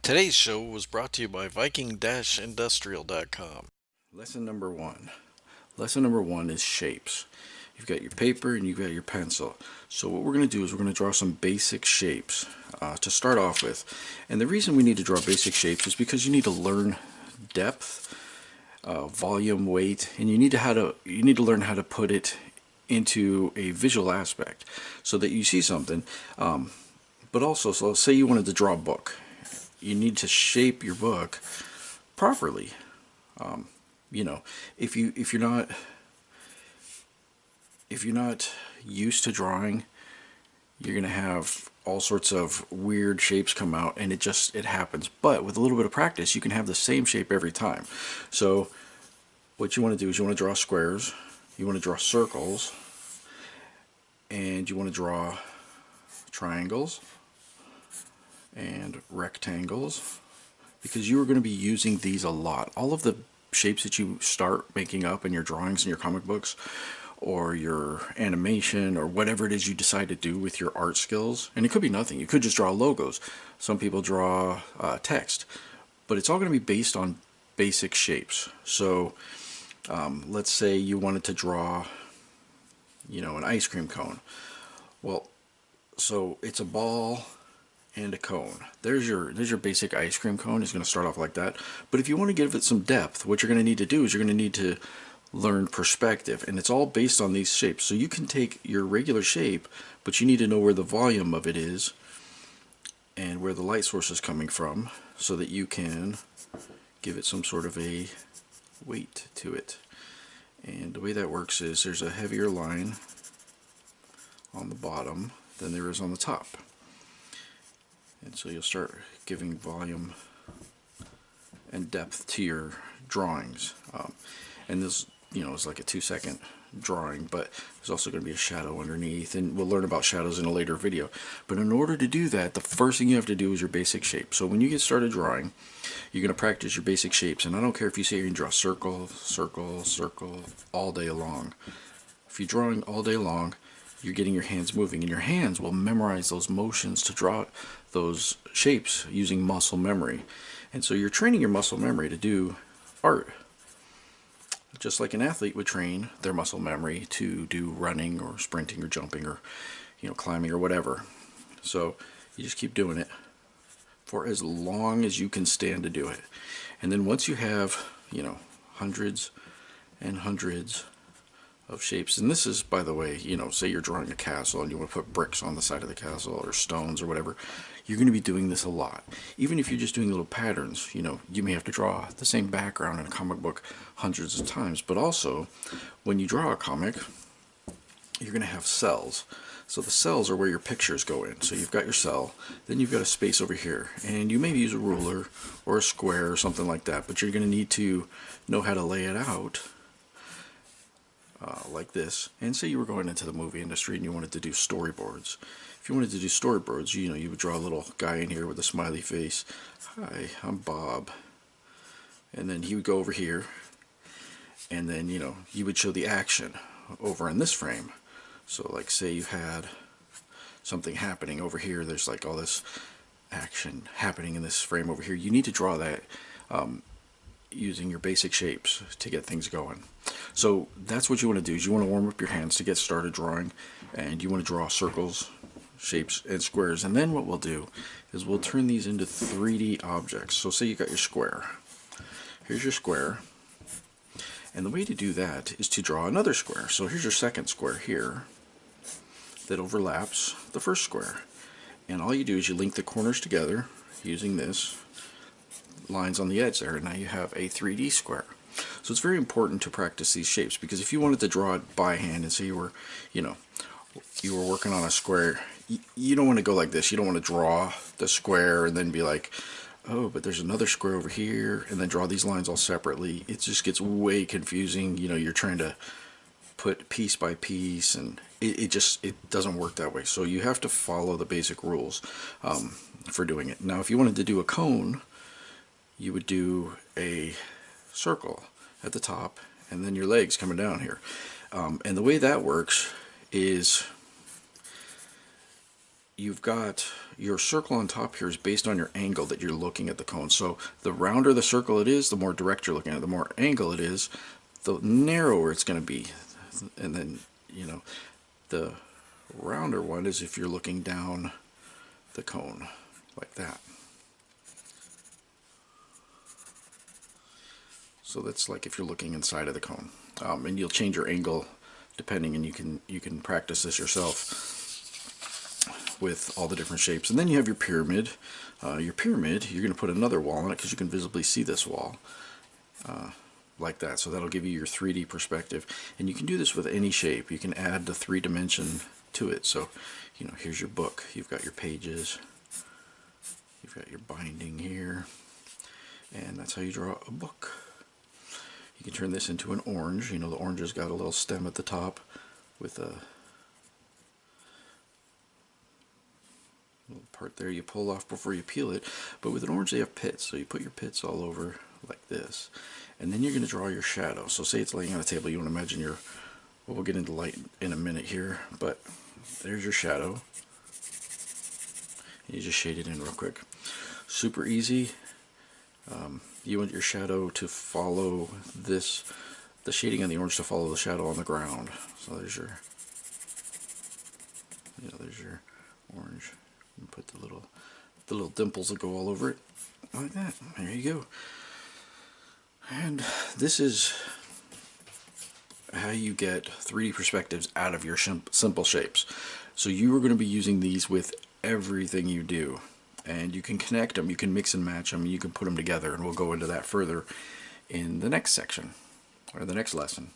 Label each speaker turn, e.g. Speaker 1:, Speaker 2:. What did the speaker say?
Speaker 1: Today's show was brought to you by Viking-Industrial.com.
Speaker 2: Lesson number one. Lesson number one is shapes. You've got your paper and you've got your pencil. So what we're going to do is we're going to draw some basic shapes to start off with. And the reason we need to draw basic shapes is because you need to learn depth, volume, weight, and you need to learn how to put it into a visual aspect so that you see something. But also, so say you wanted to draw a book. You need to shape your book properly. You know, if you're not used to drawing, you're gonna have all sorts of weird shapes come out, and it happens. But with a little bit of practice, you can have the same shape every time. So what you want to do is you want to draw squares, you want to draw circles, and you want to draw triangles and rectangles, because you are going to be using these a lot. All of the shapes that you start making up in your drawings in your comic books or your animation or whatever it is you decide to do with your art skills, and it could be nothing. You could just draw logos. Some people draw text, but it's all going to be based on basic shapes. So let's say you wanted to draw, an ice cream cone. Well, so it's a ball and a cone. There's your basic ice cream cone. It's going to start off like that. But if you want to give it some depth, what you're going to need to do is you're going to need to learn perspective, and it's all based on these shapes. So you can take your regular shape, but you need to know where the volume of it is and where the light source is coming from so that you can give it some sort of a weight to it. And the way that works is there's a heavier line on the bottom than there is on the top. And so you'll start giving volume and depth to your drawings. And this, is like a 2-second drawing, but there's also going to be a shadow underneath, and we'll learn about shadows in a later video. But in order to do that, the first thing you have to do is your basic shape. So when you get started drawing, you're going to practice your basic shapes. And I don't care if you say you can draw circle, circle, circle all day long. If you're drawing all day long, you're getting your hands moving, and your hands will memorize those motions to draw those shapes using muscle memory. And so you're training your muscle memory to do art, just like an athlete would train their muscle memory to do running or sprinting or jumping or climbing or whatever. So you just keep doing it for as long as you can stand to do it. And then once you have hundreds and hundreds of shapes, and this is, by the way, say you're drawing a castle and you want to put bricks on the side of the castle or stones or whatever, you're going to be doing this a lot. Even if you're just doing little patterns, you may have to draw the same background in a comic book hundreds of times. But also, when you draw a comic, you're going to have cells. So the cells are where your pictures go in. So you've got your cell, then you've got a space over here, and you maybe use a ruler or a square or something like that, but you're going to need to know how to lay it out like this. And say you were going into the movie industry and you wanted to do storyboards. If you wanted to do storyboards, you would draw a little guy in here with a smiley face. Hi, I'm Bob. And then he would go over here, and then you would show the action over in this frame. So like say you had something happening over here, there's like all this action happening in this frame over here. You need to draw that using your basic shapes to get things going. So that's what you want to do, is you want to warm up your hands to get started drawing, and you want to draw circles, shapes, and squares. And then what we'll do is we'll turn these into 3D objects. So say you got your square. Here's your square. And the way to do that is to draw another square. So here's your second square here that overlaps the first square. And all you do is you link the corners together using this lines on the edge there, and now you have a 3D square. So it's very important to practice these shapes, because if you wanted to draw it by hand, and say you were working on a square, you don't want to go like this. You don't want to draw the square and then be like, oh, but there's another square over here, and then draw these lines all separately. It just gets way confusing. You're trying to put piece by piece, and it doesn't work that way. So you have to follow the basic rules for doing it. Now if you wanted to do a cone, you would do a circle at the top, and then your legs coming down here. And the way that works is, you've got your circle on top here is based on your angle that you're looking at the cone. So the rounder the circle it is, the more direct you're looking at it. The more angle it is, the narrower it's going to be. And then, you know, the rounder one is if you're looking down the cone like that. So that's like if you're looking inside of the cone. And you'll change your angle depending, and you can practice this yourself with all the different shapes. And then you have your pyramid. Your pyramid, you're going to put another wall on it because you can visibly see this wall like that. So that'll give you your 3D perspective. And you can do this with any shape. You can add the 3-dimension to it. So, you know, here's your book. You've got your pages. You've got your binding here. And that's how you draw a book. You can turn this into an orange. You know, the orange has got a little stem at the top with a little part there you pull off before you peel it. But with an orange they have pits, so you put your pits all over like this. And then you're going to draw your shadow. So say it's laying on a table, you want to imagine your, well, we'll get into light in a minute here, but there's your shadow. You just shade it in real quick. Super easy. You want your shadow to follow this, the shading on the orange to follow the shadow on the ground. So there's your, you know, there's your orange. And put the little dimples that go all over it, like that. There you go. And this is how you get 3D perspectives out of your simple shapes. So you are going to be using these with everything you do. And you can connect them, you can mix and match them, you can put them together, and we'll go into that further in the next section, or the next lesson.